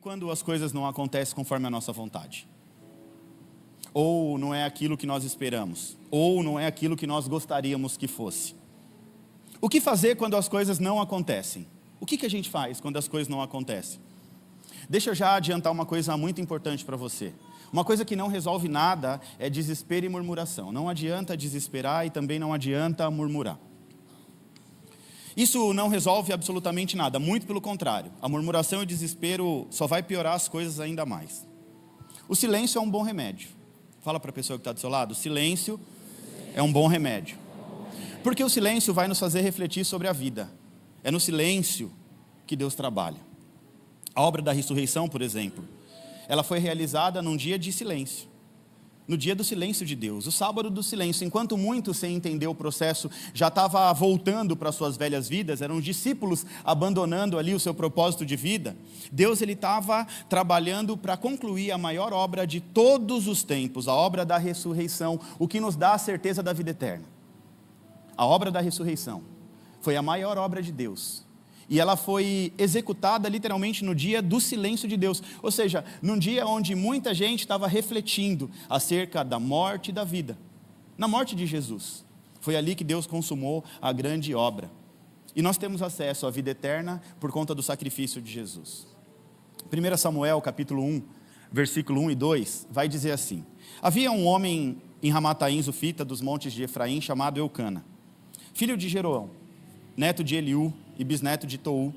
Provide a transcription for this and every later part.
quando as coisas não acontecem conforme a nossa vontade? Ou não é aquilo que nós esperamos? Ou não é aquilo que nós gostaríamos que fosse? O que fazer quando as coisas não acontecem? O que a gente faz quando as coisas não acontecem? Deixa eu já adiantar uma coisa muito importante para você. Uma coisa que não resolve nada é desespero e murmuração. Não adianta desesperar e também não adianta murmurar. Isso não resolve absolutamente nada, muito pelo contrário. A murmuração e o desespero só vai piorar as coisas ainda mais. O silêncio é um bom remédio. Fala para a pessoa que está do seu lado, o silêncio é um bom remédio. Porque o silêncio vai nos fazer refletir sobre a vida. É no silêncio que Deus trabalha. A obra da ressurreição, por exemplo, ela foi realizada num dia de silêncio. No dia do silêncio de Deus, o sábado do silêncio. Enquanto muitos, sem entender o processo, já estavam voltando para suas velhas vidas, eram discípulos abandonando ali o seu propósito de vida, Deus estava trabalhando para concluir a maior obra de todos os tempos, a obra da ressurreição, o que nos dá a certeza da vida eterna. A obra da ressurreição foi a maior obra de Deus. E ela foi executada literalmente no dia do silêncio de Deus. Ou seja, num dia onde muita gente estava refletindo acerca da morte e da vida. Na morte de Jesus. Foi ali que Deus consumou a grande obra. E nós temos acesso à vida eterna por conta do sacrifício de Jesus. 1 Samuel capítulo 1, versículo 1 e 2, vai dizer assim: havia um homem em Ramataim Zufita, dos montes de Efraim, chamado Eucana, filho de Jeroão, neto de Eliú e bisneto de Tou,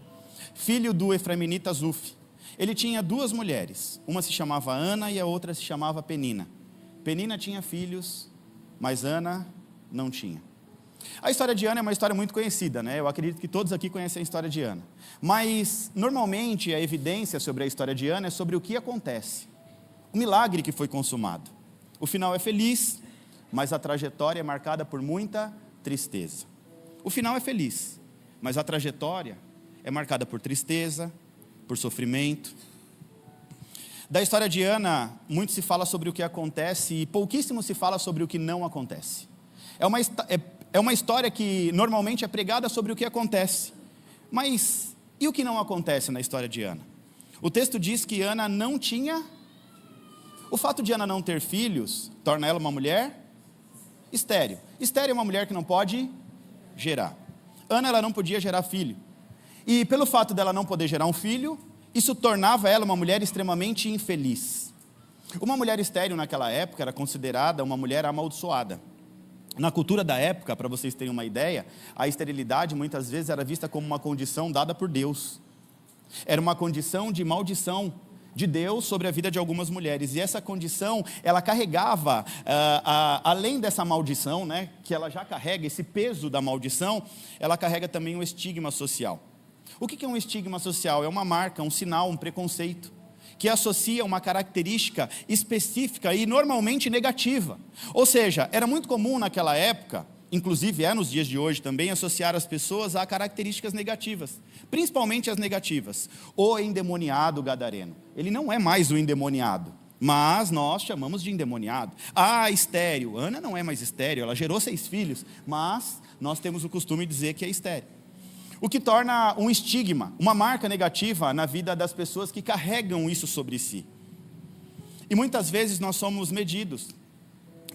filho do efraimita Zuf. Ele tinha duas mulheres, uma se chamava Ana e a outra se chamava Penina. Penina tinha filhos, mas Ana não tinha. A história de Ana é uma história muito conhecida, né? Eu acredito que todos aqui conhecem a história de Ana. Mas, normalmente, a evidência sobre a história de Ana é sobre o que acontece. O milagre que foi consumado. O final é feliz, mas a trajetória é marcada por muita tristeza. O final é feliz, mas a trajetória é marcada por tristeza, por sofrimento. Da história de Ana, muito se fala sobre o que acontece e pouquíssimo se fala sobre o que não acontece. É uma história que normalmente é pregada sobre o que acontece. Mas e o que não acontece na história de Ana? O texto diz que Ana não tinha... O fato de Ana não ter filhos torna ela uma mulher estéril. Estéril é uma mulher que não pode gerar. Ana, ela não podia gerar filho. E pelo fato dela não poder gerar um filho, isso tornava ela uma mulher extremamente infeliz. Uma mulher estéril naquela época era considerada uma mulher amaldiçoada. Na cultura da época, para vocês terem uma ideia, a esterilidade muitas vezes era vista como uma condição dada por Deus. Era uma condição de maldição de Deus sobre a vida de algumas mulheres. E essa condição, ela carregava, além dessa maldição, né, que ela já carrega, esse peso da maldição, ela carrega também um estigma social. O que é um estigma social? É uma marca, um sinal, um preconceito, que associa uma característica específica e normalmente negativa. Ou seja, era muito comum naquela época, inclusive é nos dias de hoje também, associar as pessoas a características negativas, principalmente as negativas. O endemoniado gadareno, ele não é mais o endemoniado, mas nós chamamos de endemoniado. Ah, estéril, Ana não é mais estéril, ela gerou 6 filhos, mas nós temos o costume de dizer que é estéril. O que torna um estigma, uma marca negativa na vida das pessoas que carregam isso sobre si. E muitas vezes nós somos medidos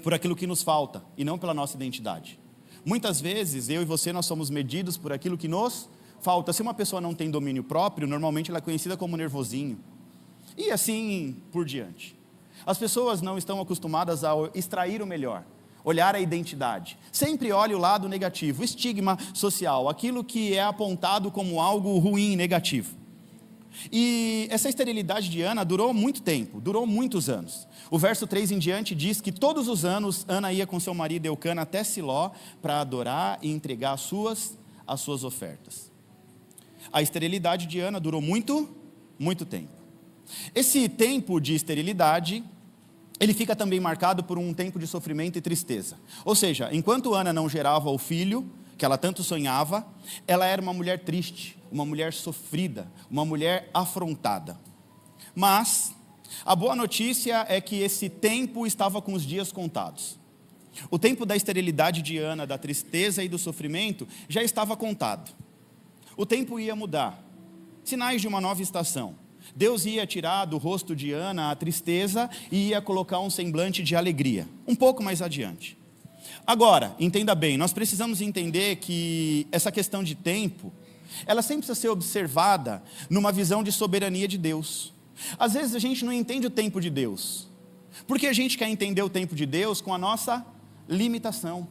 por aquilo que nos falta e não pela nossa identidade. Muitas vezes eu e você nós somos medidos por aquilo que nos falta. Se uma pessoa não tem domínio próprio, normalmente ela é conhecida como nervosinho. E assim por diante. As pessoas não estão acostumadas a extrair o melhor, olhar a identidade. Sempre olha o lado negativo, o estigma social, aquilo que é apontado como algo ruim, negativo. E essa esterilidade de Ana durou muito tempo, durou muitos anos. O verso 3 em diante diz que todos os anos Ana ia com seu marido Eucana até Siló para adorar e entregar as suas ofertas. A esterilidade de Ana durou muito tempo. Esse tempo de esterilidade, ele fica também marcado por um tempo de sofrimento e tristeza. Ou seja, enquanto Ana não gerava o filho que ela tanto sonhava, ela era uma mulher triste, uma mulher sofrida, uma mulher afrontada. Mas a boa notícia é que esse tempo estava com os dias contados. O tempo da esterilidade de Ana, da tristeza e do sofrimento, já estava contado. O tempo ia mudar. Sinais de uma nova estação. Deus ia tirar do rosto de Ana a tristeza e ia colocar um semblante de alegria, um pouco mais adiante. Agora, entenda bem, nós precisamos entender que essa questão de tempo, ela sempre precisa ser observada numa visão de soberania de Deus. Às vezes a gente não entende o tempo de Deus, porque a gente quer entender o tempo de Deus com a nossa limitação.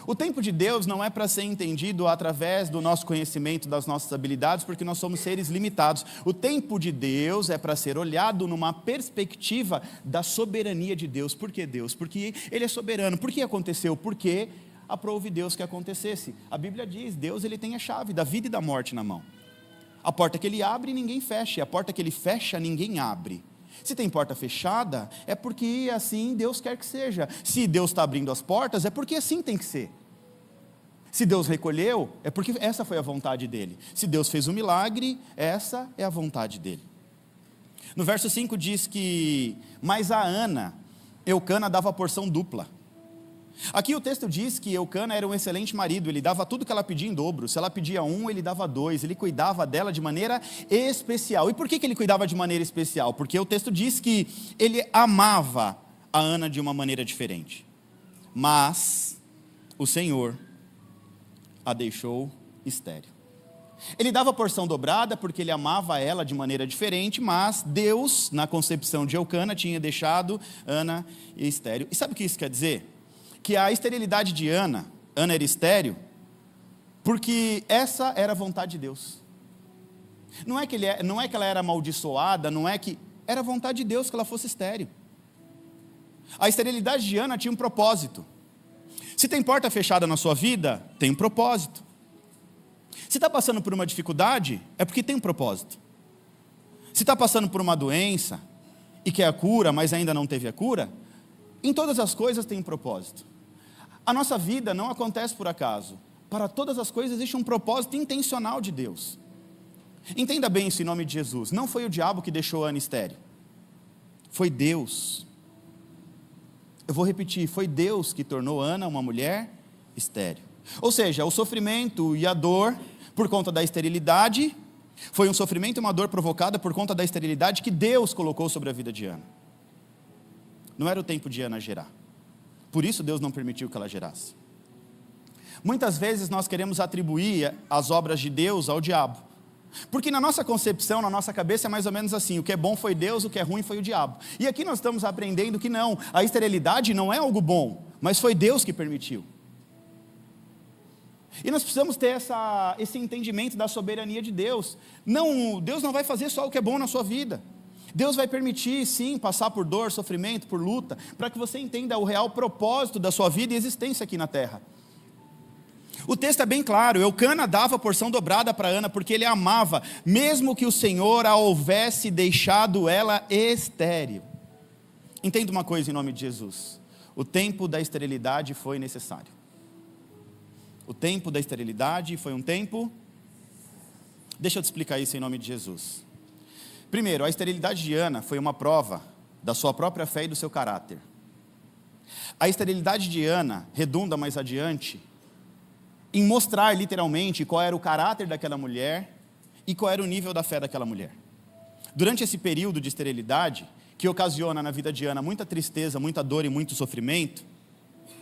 O tempo de Deus não é para ser entendido através do nosso conhecimento, das nossas habilidades, porque nós somos seres limitados. O tempo de Deus é para ser olhado numa perspectiva da soberania de Deus. Por que Deus? Porque Ele é soberano. Por que aconteceu? Porque aprove Deus que acontecesse. A Bíblia diz, Deus ele tem a chave da vida e da morte na mão. A porta que Ele abre, ninguém fecha. E a porta que Ele fecha, ninguém abre. Se tem porta fechada, é porque assim Deus quer que seja. Se Deus está abrindo as portas, é porque assim tem que ser. Se Deus recolheu, é porque essa foi a vontade dEle. Se Deus fez um milagre, essa é a vontade dEle. No verso 5 diz que, mas a Ana, Eucana dava a porção dupla. Aqui o texto diz que Eucana era um excelente marido, ele dava tudo que ela pedia em dobro. Se ela pedia 1, ele dava 2, ele cuidava dela de maneira especial. E por que ele cuidava de maneira especial? Porque o texto diz que ele amava a Ana de uma maneira diferente. Mas o Senhor a deixou estéril. Ele dava a porção dobrada porque ele amava ela de maneira diferente, mas Deus, na concepção de Eucana, tinha deixado Ana estéril. E sabe o que isso quer dizer? Que a esterilidade de Ana era estéril, porque essa era a vontade de Deus. Não é que ela era amaldiçoada, não é que... Era a vontade de Deus que ela fosse estéril. A esterilidade de Ana tinha um propósito. Se tem porta fechada na sua vida, tem um propósito. Se está passando por uma dificuldade, é porque tem um propósito. Se está passando por uma doença e quer a cura, mas ainda não teve a cura, em todas as coisas tem um propósito. A nossa vida não acontece por acaso. Para todas as coisas existe um propósito intencional de Deus. Entenda bem isso em nome de Jesus. Não foi o diabo que deixou Ana estéril. Foi Deus. Eu vou repetir, foi Deus que tornou Ana uma mulher estéril. Ou seja, o sofrimento e a dor por conta da esterilidade, foi um sofrimento e uma dor provocada por conta da esterilidade que Deus colocou sobre a vida de Ana. Não era o tempo de Ana gerar. Por isso Deus não permitiu que ela gerasse. Muitas vezes nós queremos atribuir as obras de Deus ao diabo. Porque na nossa concepção, na nossa cabeça é mais ou menos assim, o que é bom foi Deus, o que é ruim foi o diabo. E aqui nós estamos aprendendo que não, a esterilidade não é algo bom, mas foi Deus que permitiu. E nós precisamos ter esse entendimento da soberania de Deus. Não, Deus não vai fazer só o que é bom na sua vida. Deus vai permitir, sim, passar por dor, sofrimento, por luta, para que você entenda o real propósito da sua vida e existência aqui na terra. O texto é bem claro, Eucana dava a porção dobrada para Ana, porque ele a amava, mesmo que o Senhor a houvesse deixado ela estéril. Entenda uma coisa em nome de Jesus, o tempo da esterilidade foi necessário. O tempo da esterilidade foi um tempo... Deixa eu te explicar isso em nome de Jesus. Primeiro, a esterilidade de Ana foi uma prova da sua própria fé e do seu caráter. A esterilidade de Ana redunda mais adiante em mostrar literalmente qual era o caráter daquela mulher e qual era o nível da fé daquela mulher. Durante esse período de esterilidade, que ocasiona na vida de Ana muita tristeza, muita dor e muito sofrimento,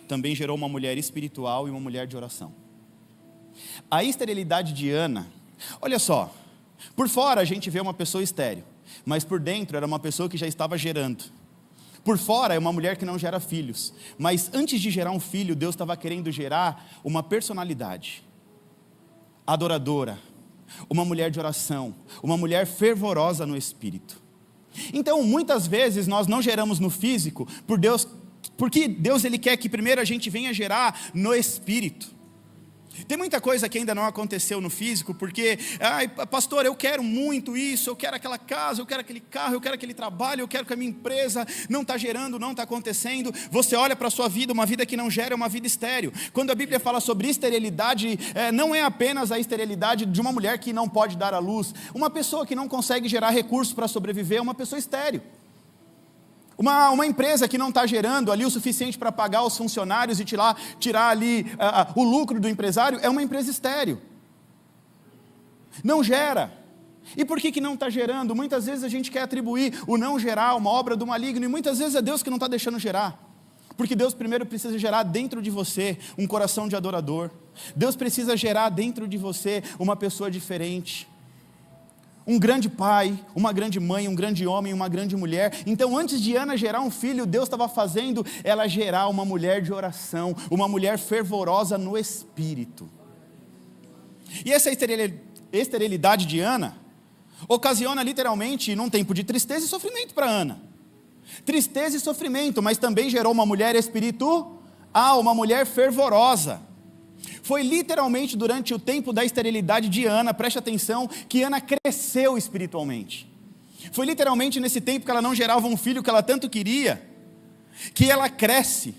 também gerou uma mulher espiritual e uma mulher de oração. A esterilidade de Ana, olha só, por fora a gente vê uma pessoa estéril, mas por dentro era uma pessoa que já estava gerando. Por fora é uma mulher que não gera filhos, mas antes de gerar um filho, Deus estava querendo gerar uma personalidade adoradora, uma mulher de oração, uma mulher fervorosa no espírito. Então, muitas vezes nós não geramos no físico porque Deus ele quer que primeiro a gente venha gerar no espírito. Tem muita coisa que ainda não aconteceu no físico, porque, pastor, eu quero muito isso, eu quero aquela casa, eu quero aquele carro, eu quero aquele trabalho, eu quero que a minha empresa não está gerando, não está acontecendo. Você olha para a sua vida, uma vida que não gera é uma vida estéril. Quando a Bíblia fala sobre esterilidade, não é apenas a esterilidade de uma mulher que não pode dar à luz. Uma pessoa que não consegue gerar recursos para sobreviver é uma pessoa estéril. Uma empresa que não está gerando ali o suficiente para pagar os funcionários e tirar ali o lucro do empresário é uma empresa estéril. Não gera. E por que não está gerando? Muitas vezes a gente quer atribuir o não gerar uma obra do maligno, e muitas vezes é Deus que não está deixando gerar. Porque Deus primeiro precisa gerar dentro de você um coração de adorador. Deus precisa gerar dentro de você uma pessoa diferente. Um grande pai, uma grande mãe, um grande homem, uma grande mulher. Então antes de Ana gerar um filho, Deus estava fazendo ela gerar uma mulher de oração, uma mulher fervorosa no espírito. E essa esterilidade de Ana ocasiona literalmente num tempo de tristeza e sofrimento para Ana. Tristeza e sofrimento, mas também gerou uma mulher espiritual, uma mulher fervorosa. Foi literalmente durante o tempo da esterilidade de Ana, preste atenção, que Ana cresceu espiritualmente. Foi literalmente nesse tempo que ela não gerava um filho que ela tanto queria, que ela cresce.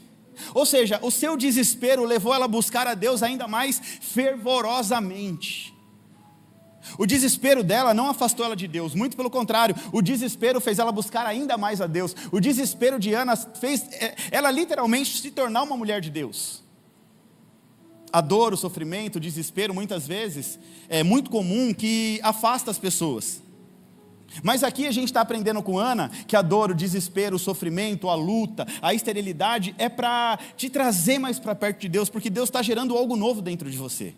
Ou seja, o seu desespero levou ela a buscar a Deus ainda mais fervorosamente. O desespero dela não afastou ela de Deus, muito pelo contrário, o desespero fez ela buscar ainda mais a Deus. O desespero de Ana fez ela literalmente se tornar uma mulher de Deus. A dor, o sofrimento, o desespero, muitas vezes, é muito comum que afasta as pessoas. Mas aqui a gente está aprendendo com Ana que a dor, o desespero, o sofrimento, a luta, a esterilidade é para te trazer mais para perto de Deus, porque Deus está gerando algo novo dentro de você.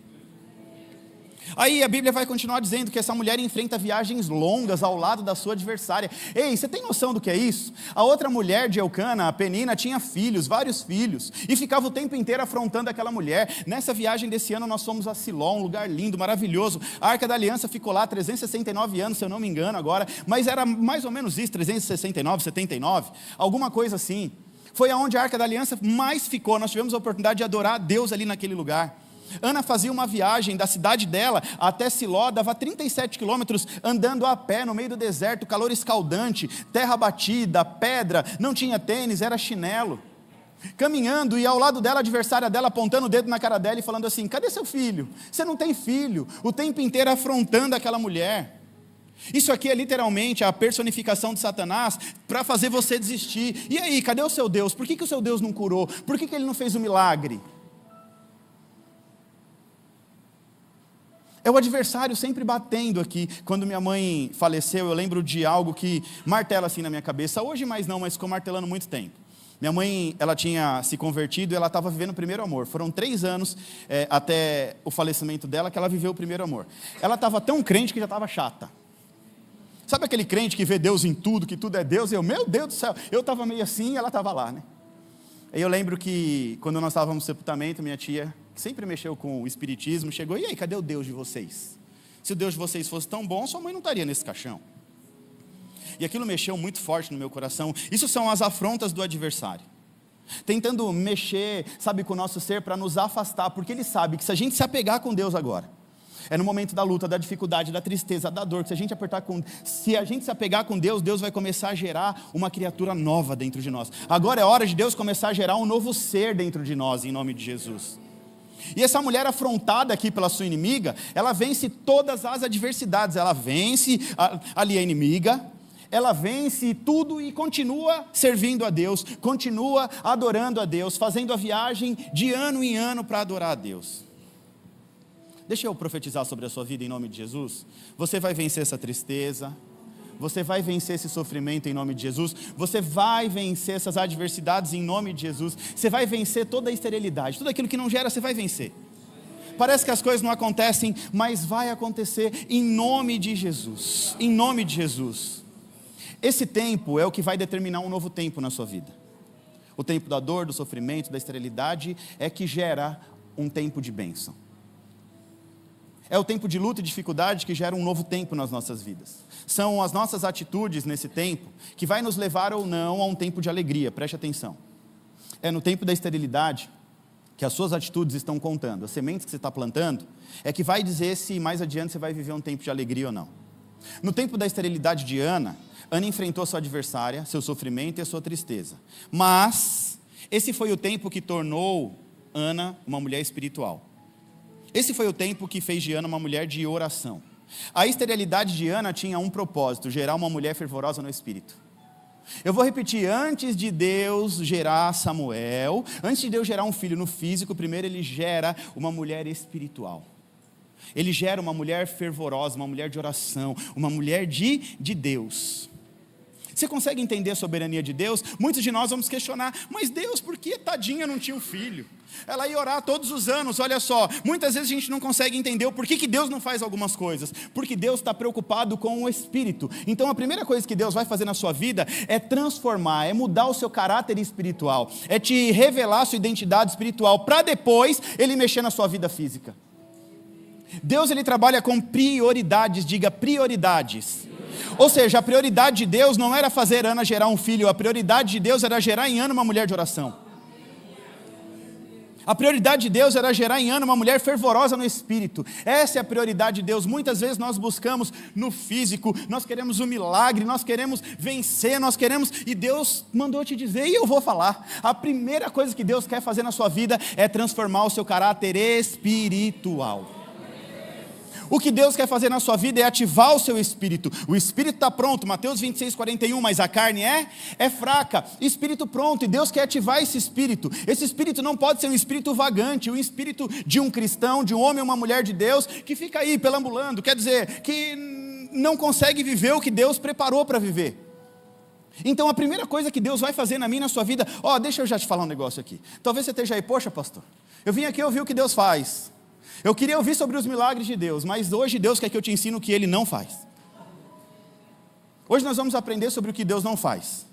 Aí a Bíblia vai continuar dizendo que essa mulher enfrenta viagens longas ao lado da sua adversária. Ei, você tem noção do que é isso? A outra mulher de Eucana, a Penina, tinha filhos, vários filhos, e ficava o tempo inteiro afrontando aquela mulher. Nessa viagem desse ano nós fomos a Siló, um lugar lindo, maravilhoso. A Arca da Aliança ficou lá 369 anos, se eu não me engano agora, mas era mais ou menos isso, 369, 79, alguma coisa assim. Foi aonde a Arca da Aliança mais ficou. Nós tivemos a oportunidade de adorar a Deus ali naquele lugar. Ana fazia uma viagem da cidade dela até Siló, dava 37 quilômetros andando a pé no meio do deserto, calor escaldante, terra batida, pedra, não tinha tênis, era chinelo. Caminhando e ao lado dela, a adversária dela apontando o dedo na cara dela e falando assim: cadê seu filho? Você não tem filho. O tempo inteiro afrontando aquela mulher. Isso aqui é literalmente a personificação de Satanás para fazer você desistir. E aí, cadê o seu Deus? Por que o seu Deus não curou? Por que ele não fez o milagre? É o adversário sempre batendo aqui. Quando minha mãe faleceu, eu lembro de algo que martela assim na minha cabeça. Hoje mais não, mas ficou martelando muito tempo. Minha mãe, ela tinha se convertido e ela estava vivendo o primeiro amor. Foram 3 anos até o falecimento dela que ela viveu o primeiro amor. Ela estava tão crente que já estava chata. Sabe aquele crente que vê Deus em tudo, que tudo é Deus? Meu Deus do céu, eu estava meio assim e ela estava lá, né? Aí eu lembro que quando nós estávamos no sepultamento, minha tia, que sempre mexeu com o espiritismo, chegou: e aí, cadê o Deus de vocês? Se o Deus de vocês fosse tão bom, sua mãe não estaria nesse caixão. E aquilo mexeu muito forte no meu coração. Isso são as afrontas do adversário, tentando mexer, sabe, com o nosso ser para nos afastar, porque ele sabe que se a gente se apegar com Deus agora, é no momento da luta, da dificuldade, da tristeza, da dor, que se a gente se apegar com Deus, Deus vai começar a gerar uma criatura nova dentro de nós. Agora é hora de Deus começar a gerar um novo ser dentro de nós, em nome de Jesus. E essa mulher afrontada aqui pela sua inimiga, ela vence todas as adversidades, ela vence ali a inimiga, ela vence tudo e continua servindo a Deus, continua adorando a Deus, fazendo a viagem de ano em ano para adorar a Deus. Deixa eu profetizar sobre a sua vida em nome de Jesus. Você vai vencer essa tristeza, você vai vencer esse sofrimento em nome de Jesus, você vai vencer essas adversidades em nome de Jesus, você vai vencer toda a esterilidade, tudo aquilo que não gera, você vai vencer. Parece que as coisas não acontecem, mas vai acontecer em nome de Jesus, em nome de Jesus. Esse tempo é o que vai determinar um novo tempo na sua vida. O tempo da dor, do sofrimento, da esterilidade é que gera um tempo de bênção. É o tempo de luta e dificuldade que gera um novo tempo nas nossas vidas. São as nossas atitudes nesse tempo que vai nos levar ou não a um tempo de alegria, preste atenção. É no tempo da esterilidade que as suas atitudes estão contando, as sementes que você está plantando, é que vai dizer se mais adiante você vai viver um tempo de alegria ou não. No tempo da esterilidade de Ana, Ana enfrentou a sua adversária, seu sofrimento e a sua tristeza. Mas esse foi o tempo que tornou Ana uma mulher espiritual. Esse foi o tempo que fez de Ana uma mulher de oração. A esterilidade de Ana tinha um propósito: gerar uma mulher fervorosa no espírito. Eu vou repetir: antes de Deus gerar Samuel, antes de Deus gerar um filho no físico, primeiro ele gera uma mulher espiritual. Ele gera uma mulher fervorosa, uma mulher de oração, uma mulher de Deus. Você consegue entender a soberania de Deus? Muitos de nós vamos questionar, mas Deus, por que tadinha não tinha um filho? Ela ia orar todos os anos, olha só, muitas vezes a gente não consegue entender o porquê que Deus não faz algumas coisas, porque Deus está preocupado com o Espírito. Então a primeira coisa que Deus vai fazer na sua vida é transformar, é mudar o seu caráter espiritual, é te revelar a sua identidade espiritual, para depois Ele mexer na sua vida física. Deus, Ele trabalha com prioridades, diga prioridades. Ou seja, a prioridade de Deus não era fazer Ana gerar um filho, a prioridade de Deus era gerar em Ana uma mulher de oração. A prioridade de Deus era gerar em Ana uma mulher fervorosa no espírito. Essa é a prioridade de Deus. Muitas vezes nós buscamos no físico, nós queremos um milagre, nós queremos vencer, e Deus mandou te dizer, e eu vou falar. A primeira coisa que Deus quer fazer na sua vida é transformar o seu caráter espiritual. O que Deus quer fazer na sua vida é ativar o seu espírito. O espírito está pronto, Mateus 26, 41, mas a carne é fraca. Espírito pronto, e Deus quer ativar esse espírito. Esse espírito não pode ser um espírito vagante, um espírito de um cristão, de um homem ou uma mulher de Deus, que fica aí perambulando, quer dizer, que não consegue viver o que Deus preparou para viver. Então a primeira coisa que Deus vai fazer na minha e na sua vida, deixa eu já te falar um negócio aqui. Talvez você esteja aí, poxa pastor, eu vim aqui ouvir o que Deus faz. Eu queria ouvir sobre os milagres de Deus, mas hoje Deus quer que eu te ensine o que Ele não faz. Hoje nós vamos aprender sobre o que Deus não faz.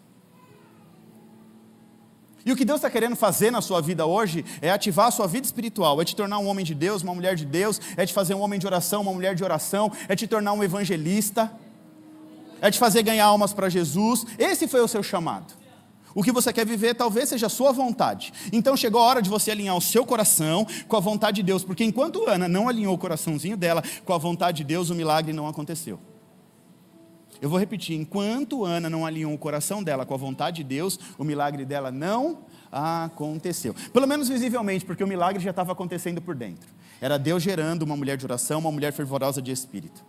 E o que Deus está querendo fazer na sua vida hoje é ativar a sua vida espiritual, é te tornar um homem de Deus, uma mulher de Deus, é te fazer um homem de oração, uma mulher de oração, é te tornar um evangelista, é te fazer ganhar almas para Jesus. Esse foi o seu chamado. O que você quer viver talvez seja a sua vontade. Então chegou a hora de você alinhar o seu coração com a vontade de Deus, porque enquanto Ana não alinhou o coraçãozinho dela com a vontade de Deus, o milagre não aconteceu. Eu vou repetir, enquanto Ana não alinhou o coração dela com a vontade de Deus, o milagre dela não aconteceu. Pelo menos visivelmente, porque o milagre já estava acontecendo por dentro. Era Deus gerando uma mulher de oração, uma mulher fervorosa de espírito.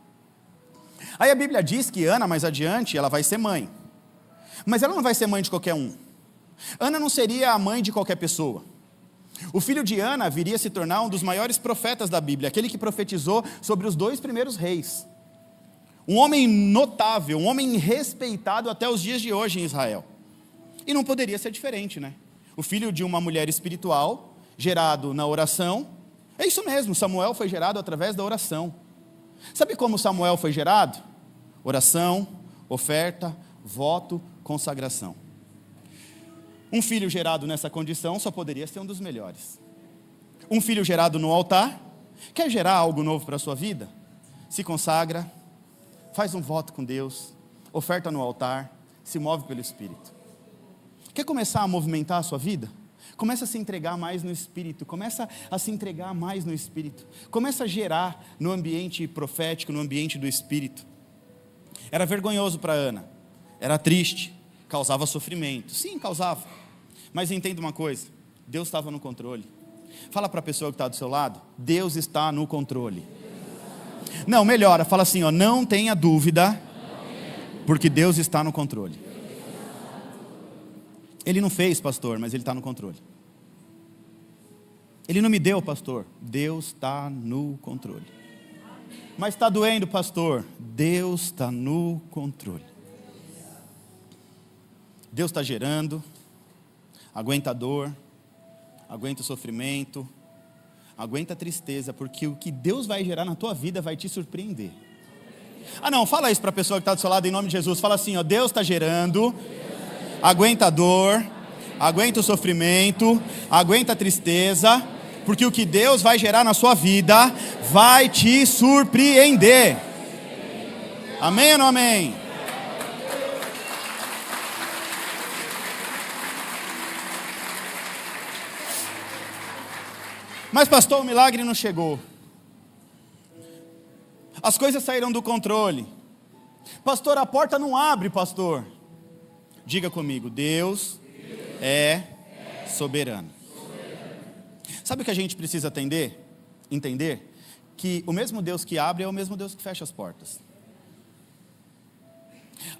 Aí a Bíblia diz que Ana, mais adiante, ela vai ser mãe. Mas ela não vai ser mãe de qualquer um. Ana não seria a mãe de qualquer pessoa. O filho de Ana viria a se tornar um dos maiores profetas da Bíblia, aquele que profetizou sobre os 2 primeiros reis. Um homem notável, um homem respeitado até os dias de hoje em Israel. E não poderia ser diferente, né? O filho de uma mulher espiritual, gerado na oração. É isso mesmo, Samuel foi gerado através da oração. Sabe como Samuel foi gerado? Oração, oferta, voto, consagração. Um filho gerado nessa condição só poderia ser um dos melhores. Um filho gerado no altar, quer gerar algo novo para a sua vida? Se consagra, faz um voto com Deus, oferta no altar, se move pelo Espírito. Quer começar a movimentar a sua vida? Começa a se entregar mais no Espírito, começa a se entregar mais no Espírito, começa a gerar no ambiente profético, no ambiente do Espírito. Era vergonhoso para Ana, era triste, causava sofrimento. Sim, causava. Mas entenda uma coisa, Deus estava no controle. Fala para a pessoa que está do seu lado, Deus está no controle. Não, melhora, fala assim, não tenha dúvida, porque Deus está no controle. Ele não fez, pastor, mas Ele está no controle. Ele não me deu, pastor, Deus está no controle. Mas está doendo, pastor, Deus está no controle. Deus está gerando, aguenta a dor, aguenta o sofrimento, aguenta a tristeza, porque o que Deus vai gerar na tua vida vai te surpreender. Não, fala isso para a pessoa que está do seu lado em nome de Jesus, fala assim, Deus está gerando, aguenta a dor, aguenta o sofrimento, aguenta a tristeza, porque o que Deus vai gerar na sua vida vai te surpreender. Amém ou não amém? Mas pastor, o milagre não chegou. As coisas saíram do controle. Pastor, a porta não abre, pastor. Diga comigo, Deus é soberano. Sabe o que a gente precisa entender? Que o mesmo Deus que abre é o mesmo Deus que fecha as portas.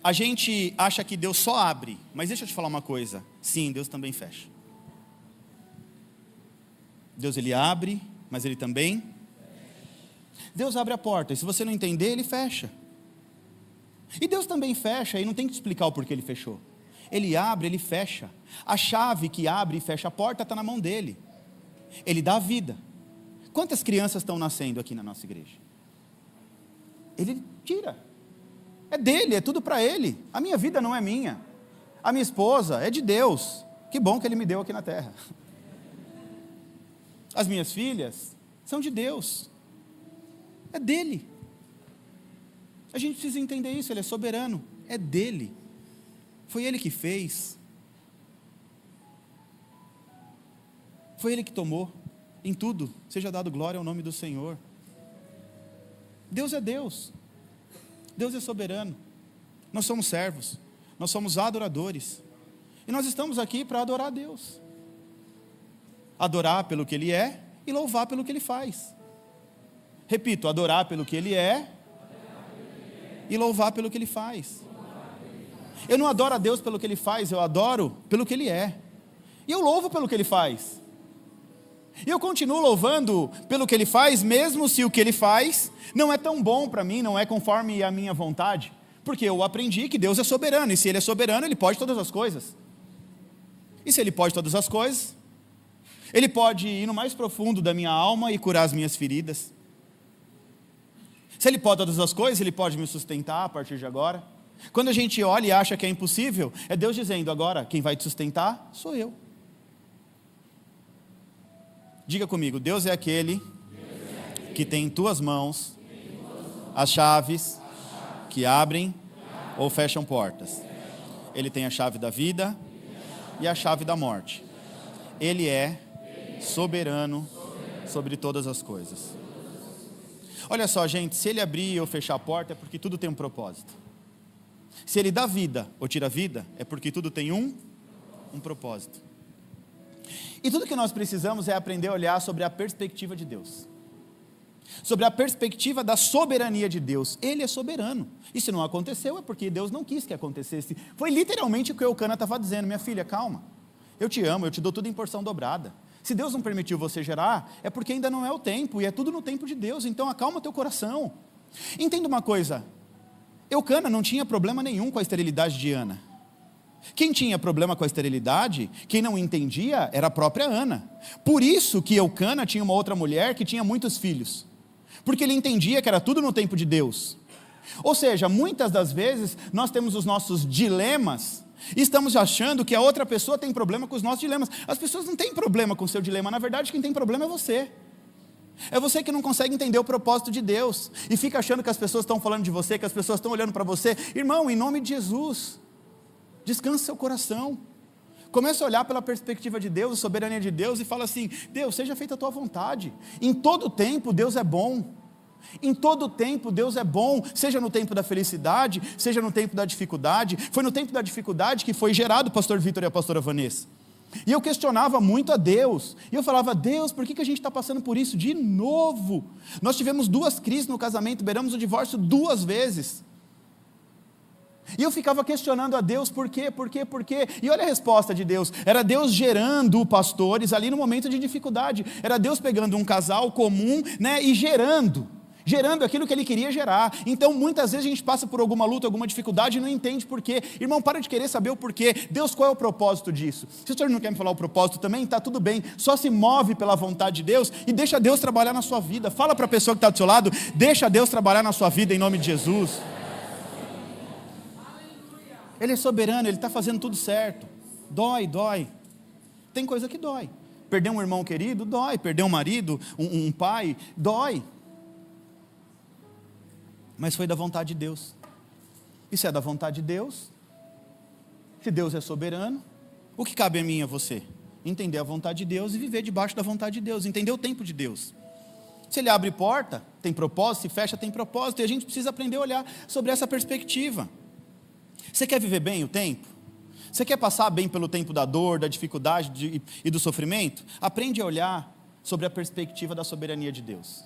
A gente acha que Deus só abre, mas deixa eu te falar uma coisa. Sim, Deus também fecha. Deus ele abre, mas ele também. Deus abre a porta, e se você não entender, Ele fecha. E Deus também fecha, e não tem que te explicar o porquê Ele fechou. Ele abre, Ele fecha. A chave que abre e fecha a porta está na mão dEle. Ele dá a vida. Quantas crianças estão nascendo aqui na nossa igreja? Ele tira. É dEle, é tudo para Ele. A minha vida não é minha. A minha esposa é de Deus. Que bom que Ele me deu aqui na terra. As minhas filhas são de Deus. É dEle. A gente precisa entender isso, Ele é soberano. É dEle. Foi Ele que fez. Foi Ele que tomou. Em tudo, seja dado glória ao nome do Senhor. Deus é Deus. Deus é soberano. Nós somos servos. Nós somos adoradores. E nós estamos aqui para adorar a Deus. Adorar pelo que Ele é e louvar pelo que Ele faz. Repito, adorar pelo que Ele é e louvar pelo que Ele faz. Eu não adoro a Deus pelo que Ele faz, eu adoro pelo que Ele é. E eu louvo pelo que Ele faz. E eu continuo louvando pelo que Ele faz, mesmo se o que Ele faz não é tão bom para mim, não é conforme a minha vontade. Porque eu aprendi que Deus é soberano, e se Ele é soberano, Ele pode todas as coisas. E se Ele pode todas as coisas, Ele pode ir no mais profundo da minha alma e curar as minhas feridas. Se Ele pode todas as coisas, Ele pode me sustentar a partir de agora. Quando a gente olha e acha que é impossível, é Deus dizendo: agora quem vai te sustentar sou eu. Diga comigo: Deus é aquele que tem em tuas mãos as chaves que abrem ou fecham portas. Ele tem a chave da vida e a chave da morte. Ele é soberano sobre todas as coisas. Olha só, gente, se Ele abrir ou fechar a porta, é porque tudo tem um propósito. Se Ele dá vida ou tira vida, é porque tudo tem um propósito. E tudo que nós precisamos é aprender a olhar sobre a perspectiva de Deus. Sobre a perspectiva da soberania de Deus. Ele é soberano. E se não aconteceu, é porque Deus não quis que acontecesse. Foi literalmente o que o Eucana estava dizendo: minha filha, calma. Eu te amo, eu te dou tudo em porção dobrada. Se Deus não permitiu você gerar, é porque ainda não é o tempo, e é tudo no tempo de Deus. Então acalma teu coração. Entenda uma coisa: Eucana não tinha problema nenhum com a esterilidade de Ana. Quem tinha problema com a esterilidade, quem não entendia, era a própria Ana. Por isso que Eucana tinha uma outra mulher que tinha muitos filhos. Porque ele entendia que era tudo no tempo de Deus. Ou seja, muitas das vezes nós temos os nossos dilemas e estamos achando que a outra pessoa tem problema com os nossos dilemas. As pessoas não têm problema com o seu dilema. Na verdade, quem tem problema é você. É você que não consegue entender o propósito de Deus. E fica achando que as pessoas estão falando de você, que as pessoas estão olhando para você. Irmão, em nome de Jesus, descanse seu coração. Comece a olhar pela perspectiva de Deus, a soberania de Deus, e fala assim: Deus, seja feita a tua vontade. Em todo tempo Deus é bom. Em todo tempo Deus é bom, seja no tempo da felicidade, seja no tempo da dificuldade. Foi no tempo da dificuldade que foi gerado o pastor Vitor e a pastora Vanessa. E eu questionava muito a Deus, e eu falava: Deus, por que a gente está passando por isso de novo? Nós tivemos 2 crises no casamento, beiramos o divórcio 2 vezes. E eu ficava questionando a Deus: por quê? E olha a resposta de Deus: era Deus gerando pastores ali no momento de dificuldade. Era Deus pegando um casal comum, né, e gerando aquilo que Ele queria gerar. Então muitas vezes a gente passa por alguma luta, alguma dificuldade e não entende por quê. Irmão, para de querer saber o porquê. Deus, qual é o propósito disso? Se o senhor não quer me falar o propósito também, está tudo bem. Só se move pela vontade de Deus e deixa Deus trabalhar na sua vida. Fala para a pessoa que está do seu lado: deixa Deus trabalhar na sua vida em nome de Jesus. Ele é soberano, Ele está fazendo tudo certo. Dói. Tem coisa que dói. Perder um irmão querido, dói. Perder um marido, um pai, dói. Mas foi da vontade de Deus. E se é da vontade de Deus, se Deus é soberano, o que cabe a mim e a você? Entender a vontade de Deus e viver debaixo da vontade de Deus. Entender o tempo de Deus. Se Ele abre porta, tem propósito. Se fecha, tem propósito. E a gente precisa aprender a olhar sobre essa perspectiva. Você quer viver bem o tempo? Você quer passar bem pelo tempo da dor, da dificuldade e do sofrimento? Aprende a olhar sobre a perspectiva da soberania de Deus.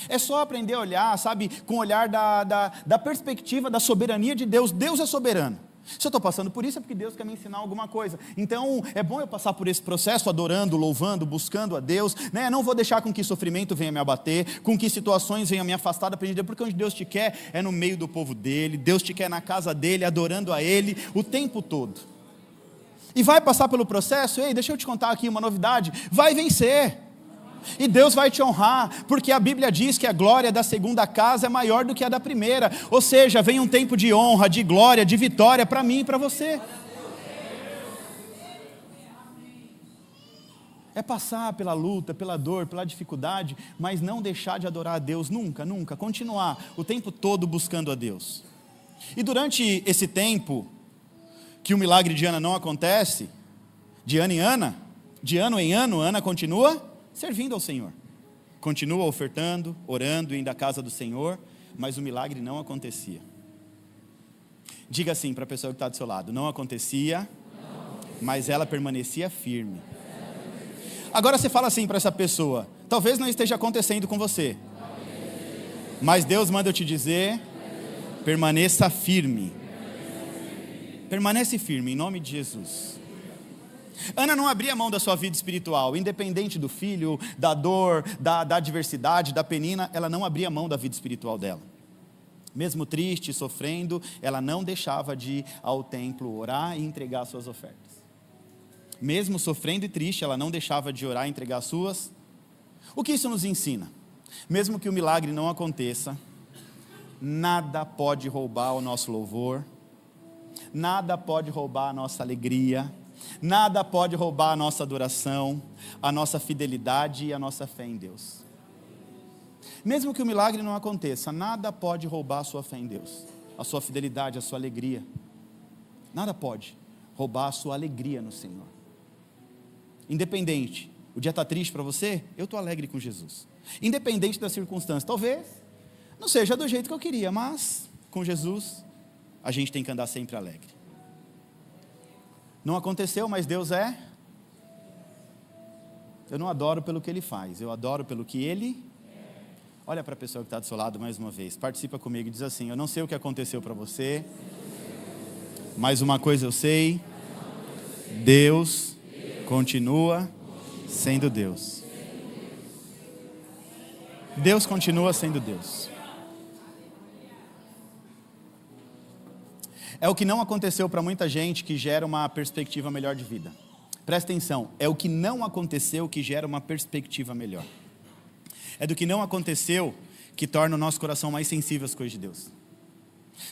É só aprender a olhar, sabe, com o olhar da perspectiva da soberania de Deus. Deus é soberano. Se eu estou passando por isso é porque Deus quer me ensinar alguma coisa. Então é bom eu passar por esse processo adorando, louvando, buscando a Deus, né? Não vou deixar com que sofrimento venha me abater, com que situações venham me afastar da presença de Deus, porque onde Deus te quer é no meio do povo dele, Deus te quer na casa dele, adorando a ele o tempo todo. E vai passar pelo processo, ei, deixa eu te contar aqui uma novidade, vai vencer. E Deus vai te honrar, porque a Bíblia diz que a glória da segunda casa é maior do que a da primeira. Ou seja, vem um tempo de honra, de glória, de vitória para mim e para você. É passar pela luta, pela dor, pela dificuldade, mas não deixar de adorar a Deus nunca, nunca. Continuar o tempo todo buscando a Deus. E durante esse tempo que o milagre de Ana não acontece, de ano em ano, Ana continua servindo ao Senhor, continua ofertando, orando, indo à casa do Senhor, mas o milagre não acontecia. Diga assim para a pessoa que está do seu lado: não acontecia, mas ela permanecia firme. Agora você fala assim para essa pessoa: talvez não esteja acontecendo com você, mas Deus manda eu te dizer, permaneça firme. Permanece firme, em nome de Jesus. Ana não abria mão da sua vida espiritual, independente do filho, da dor, da adversidade, da penina, ela não abria mão da vida espiritual dela. Mesmo triste, sofrendo, ela não deixava de ir ao templo orar e entregar suas ofertas. Mesmo sofrendo e triste, ela não deixava de orar e entregar suas. O que isso nos ensina? Mesmo que o milagre não aconteça, nada pode roubar o nosso louvor, nada pode roubar a nossa alegria, nada pode roubar a nossa adoração, a nossa fidelidade e a nossa fé em Deus. Mesmo que o milagre não aconteça, nada pode roubar a sua fé em Deus, a sua fidelidade, a sua alegria. Nada pode roubar a sua alegria no Senhor. Independente, o dia está triste para você? Eu estou alegre com Jesus. Independente das circunstâncias, talvez não seja do jeito que eu queria, mas com Jesus a gente tem que andar sempre alegre. Não aconteceu, mas Deus é. Eu não adoro pelo que Ele faz, eu adoro pelo que Ele. Olha para a pessoa que está do seu lado mais uma vez, participa comigo e diz assim: eu não sei o que aconteceu para você, mas uma coisa eu sei, Deus continua sendo Deus. Deus continua sendo Deus. É o que não aconteceu para muita gente que gera uma perspectiva melhor de vida. Presta atenção, é o que não aconteceu que gera uma perspectiva melhor. É do que não aconteceu que torna o nosso coração mais sensível às coisas de Deus.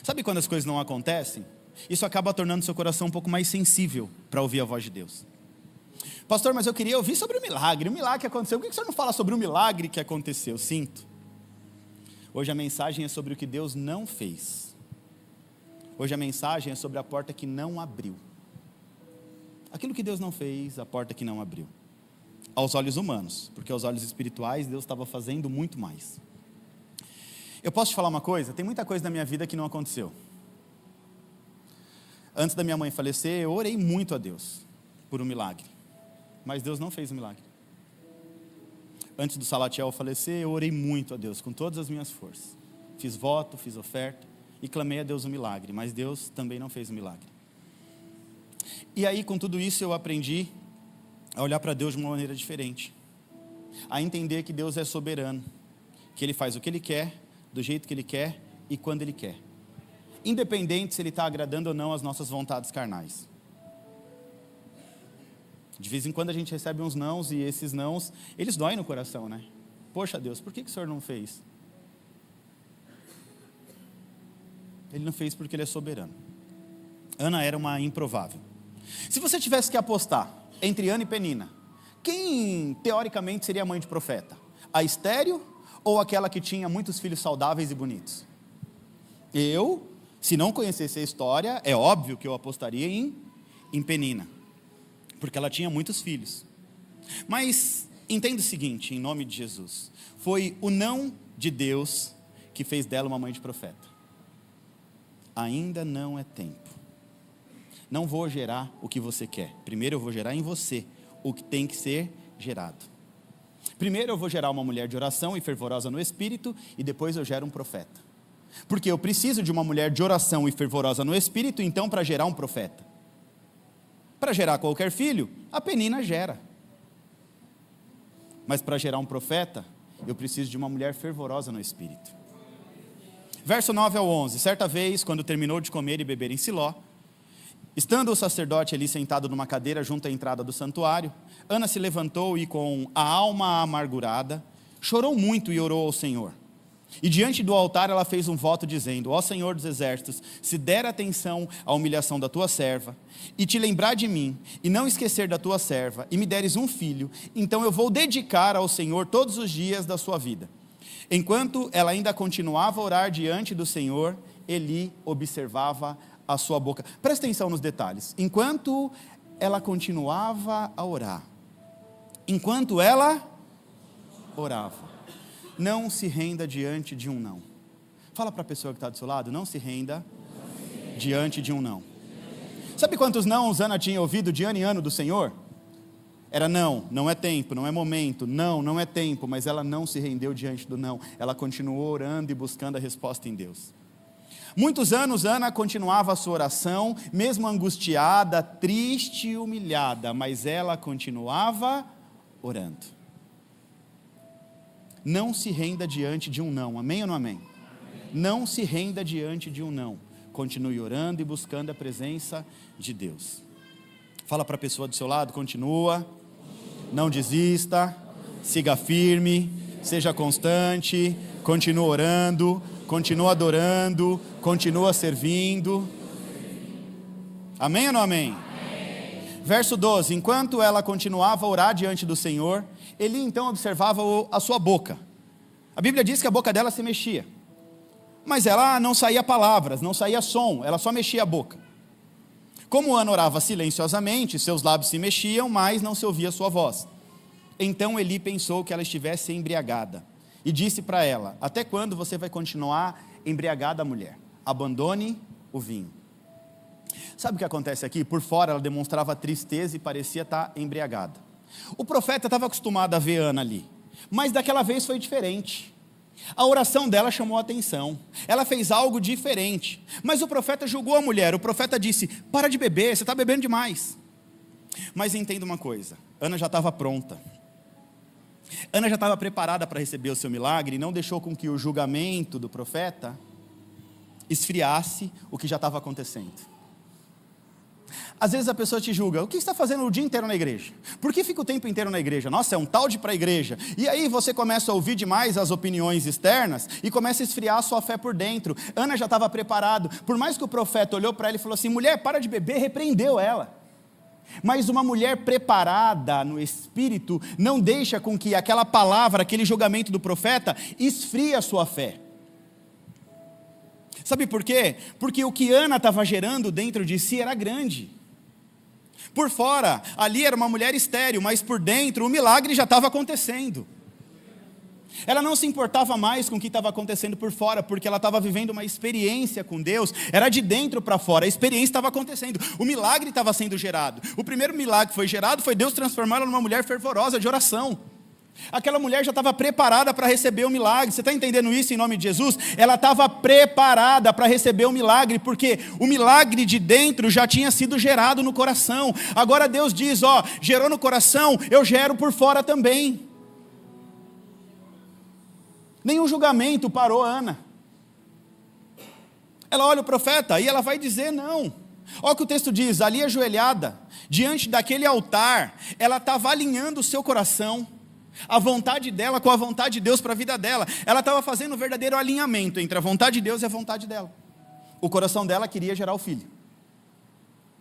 Sabe quando as coisas não acontecem? Isso acaba tornando o seu coração um pouco mais sensível para ouvir a voz de Deus. Pastor, mas eu queria ouvir sobre o milagre que aconteceu. Por que o senhor não fala sobre o milagre que aconteceu? Sinto. Hoje a mensagem é sobre o que Deus não fez. Hoje a mensagem é sobre a porta que não abriu. Aquilo que Deus não fez, a porta que não abriu. Aos olhos humanos, porque aos olhos espirituais Deus estava fazendo muito mais. Eu posso te falar uma coisa? Tem muita coisa na minha vida que não aconteceu. Antes da minha mãe falecer, eu orei muito a Deus por um milagre, mas Deus não fez o milagre. Antes do Salatiel falecer, eu orei muito a Deus com todas as minhas forças. Fiz voto, fiz oferta e clamei a Deus um milagre, mas Deus também não fez o milagre. E aí, com tudo isso, eu aprendi a olhar para Deus de uma maneira diferente, a entender que Deus é soberano, que Ele faz o que Ele quer, do jeito que Ele quer e quando Ele quer, independente se Ele está agradando ou não as nossas vontades carnais. De vez em quando a gente recebe uns nãos, e esses nãos, eles doem no coração, né? Poxa Deus, por que o Senhor não fez? Ele não fez porque Ele é soberano. Ana era uma improvável. Se você tivesse que apostar entre Ana e Penina, quem teoricamente seria a mãe de profeta? A estéril ou aquela que tinha muitos filhos saudáveis e bonitos? Eu, se não conhecesse a história, é óbvio que eu apostaria em Penina, porque ela tinha muitos filhos. Mas entenda o seguinte, em nome de Jesus, foi o não de Deus que fez dela uma mãe de profeta. Ainda não é tempo. Não vou gerar o que você quer. Primeiro eu vou gerar em você o que tem que ser gerado. Primeiro eu vou gerar uma mulher de oração e fervorosa no espírito, e depois eu gero um profeta. Porque eu preciso de uma mulher de oração e fervorosa no espírito, então, para gerar um profeta. Para gerar qualquer filho, a Penina gera. Mas para gerar um profeta, eu preciso de uma mulher fervorosa no espírito. Verso 9 ao 11. Certa vez, quando terminou de comer e beber em Siló, estando o sacerdote ali sentado numa cadeira junto à entrada do santuário, Ana se levantou e, com a alma amargurada, chorou muito e orou ao Senhor. E diante do altar ela fez um voto dizendo: ó Senhor dos exércitos, se der atenção à humilhação da tua serva, e te lembrar de mim, e não esquecer da tua serva, e me deres um filho, então eu vou dedicar ao Senhor todos os dias da sua vida. Enquanto ela ainda continuava a orar diante do Senhor, Eli observava a sua boca. Presta atenção nos detalhes. Enquanto ela continuava a orar, enquanto ela orava, não se renda diante de um não. Fala para a pessoa que está do seu lado: não se renda diante de um não. Sabe quantos não Ana tinha ouvido de ano em ano do Senhor? Era não, não é tempo, não é momento, não, não é tempo, mas ela não se rendeu diante do não. Ela continuou orando e buscando a resposta em Deus. Muitos anos Ana continuava a sua oração, mesmo angustiada, triste e humilhada, mas ela continuava orando. Não se renda diante de um não, amém ou não amém? Não se renda diante de um não. Continue orando e buscando a presença de Deus. Fala para a pessoa do seu lado: continua, não desista, siga firme, seja constante, continua orando, continua adorando, continua servindo. Amém ou não amém? Verso 12, enquanto ela continuava a orar diante do Senhor, Eli então observava a sua boca. A Bíblia diz que a boca dela se mexia, mas ela não saía palavras, não saía som, ela só mexia a boca. Como Ana orava silenciosamente, seus lábios se mexiam, mas não se ouvia sua voz. Então Eli pensou que ela estivesse embriagada, e disse para ela: até quando você vai continuar embriagada, mulher? Abandone o vinho. Sabe o que acontece aqui? Por fora ela demonstrava tristeza e parecia estar embriagada. O profeta estava acostumado a ver Ana ali, mas daquela vez foi diferente. A oração dela chamou a atenção, ela fez algo diferente, mas o profeta julgou a mulher. O profeta disse: para de beber, você está bebendo demais. Mas entenda uma coisa, Ana já estava pronta, Ana já estava preparada para receber o seu milagre, e não deixou com que o julgamento do profeta esfriasse o que já estava acontecendo. Às vezes a pessoa te julga: o que você está fazendo o dia inteiro na igreja? Por que fica o tempo inteiro na igreja? Nossa, é um tal de ir para a igreja. E aí você começa a ouvir demais as opiniões externas e começa a esfriar a sua fé por dentro. Ana já estava preparada. Por mais que o profeta olhou para ela e falou assim: mulher, para de beber, repreendeu ela. Mas uma mulher preparada no espírito não deixa com que aquela palavra, aquele julgamento do profeta esfrie a sua fé. Sabe por quê? Porque o que Ana estava gerando dentro de si era grande. Por fora, ali era uma mulher estéril, mas por dentro o milagre já estava acontecendo. Ela não se importava mais com o que estava acontecendo por fora, porque ela estava vivendo uma experiência com Deus. Era de dentro para fora, a experiência estava acontecendo, o milagre estava sendo gerado. O primeiro milagre que foi gerado foi Deus transformar ela numa mulher fervorosa de oração. Aquela mulher já estava preparada para receber o milagre. Você está entendendo isso em nome de Jesus? Ela estava preparada para receber o milagre, porque o milagre de dentro já tinha sido gerado no coração. Agora Deus diz: ó, gerou no coração, eu gero por fora também. Nenhum julgamento parou Ana. Ela olha o profeta e ela vai dizer não. Olha o que o texto diz: ali ajoelhada, diante daquele altar, ela estava alinhando o seu coração, a vontade dela com a vontade de Deus para a vida dela. Ela estava fazendo um verdadeiro alinhamento entre a vontade de Deus e a vontade dela. O coração dela queria gerar o filho.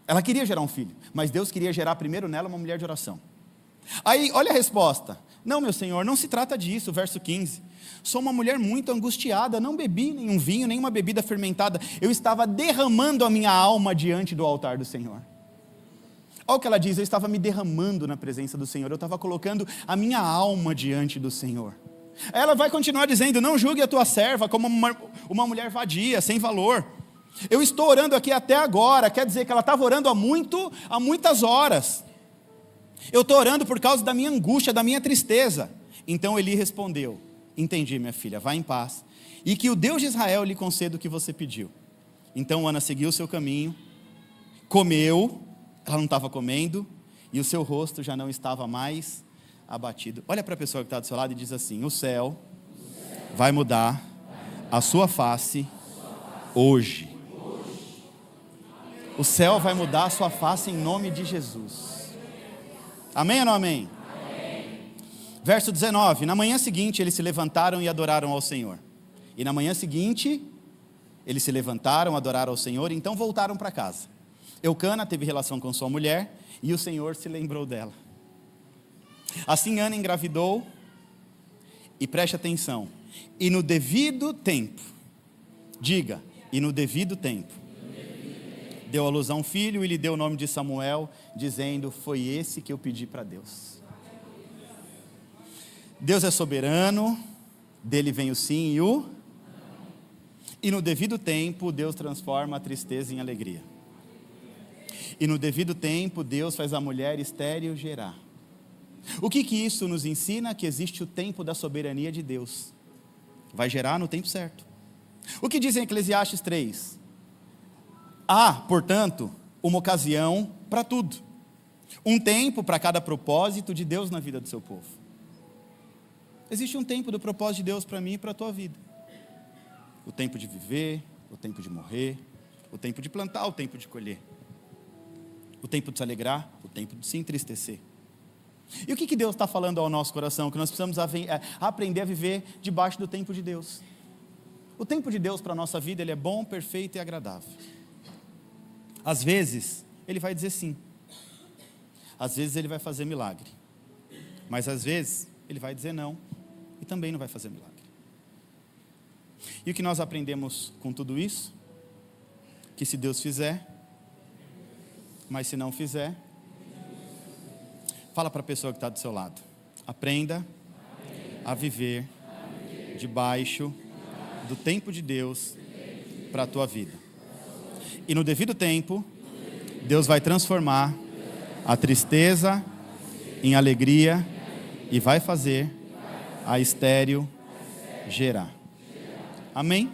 Ela queria gerar um filho, mas Deus queria gerar primeiro nela uma mulher de oração. Aí, olha a resposta: não, meu Senhor, não se trata disso. Verso 15: sou uma mulher muito angustiada, não bebi nenhum vinho, nenhuma bebida fermentada. Eu estava derramando a minha alma diante do altar do Senhor. Olha o que ela diz: eu estava me derramando na presença do Senhor, eu estava colocando a minha alma diante do Senhor. Ela vai continuar dizendo: não julgue a tua serva como uma mulher vadia, sem valor. Eu estou orando aqui até agora. Quer dizer que ela estava orando há muitas horas. Eu estou orando por causa da minha angústia, da minha tristeza. Então Eli respondeu: entendi, minha filha, vá em paz e que o Deus de Israel lhe conceda o que você pediu. Então Ana seguiu o seu caminho, comeu, ela não estava comendo, e o seu rosto já não estava mais abatido. Olha para a pessoa que está do seu lado e diz assim: o céu vai mudar a sua face hoje. O céu vai mudar a sua face em nome de Jesus. Amém ou não amém? Amém. Verso 19: na manhã seguinte eles se levantaram e adoraram ao Senhor. E na manhã seguinte eles se levantaram, adoraram ao Senhor, e então voltaram para casa. Eucana teve relação com sua mulher e o Senhor se lembrou dela. Assim Ana engravidou, e preste atenção, e no devido tempo, diga, e no devido tempo, deu à luz a um filho e lhe deu o nome de Samuel, dizendo: foi esse que eu pedi para Deus. Deus é soberano, dele vem o sim e o... E no devido tempo, Deus transforma a tristeza em alegria. E no devido tempo, Deus faz a mulher estéril gerar. O que isso nos ensina? Que existe o tempo da soberania de Deus. Vai gerar no tempo certo. O que diz em Eclesiastes 3? Há, portanto, uma ocasião para tudo. Um tempo para cada propósito de Deus na vida do seu povo. Existe um tempo do propósito de Deus para mim e para a tua vida. O tempo de viver, o tempo de morrer, o tempo de plantar, o tempo de colher. O tempo de se alegrar, o tempo de se entristecer. E o que Deus está falando ao nosso coração? Que nós precisamos aprender a viver debaixo do tempo de Deus. O tempo de Deus para a nossa vida, ele é bom, perfeito e agradável. Às vezes, ele vai dizer sim. Às vezes, ele vai fazer milagre. Mas às vezes, ele vai dizer não. E também não vai fazer milagre. E o que nós aprendemos com tudo isso? Que se Deus fizer, mas se não fizer, fala para a pessoa que está do seu lado: aprenda a viver debaixo do tempo de Deus para a tua vida. E no devido tempo, Deus vai transformar a tristeza em alegria e vai fazer a estéril gerar. Amém?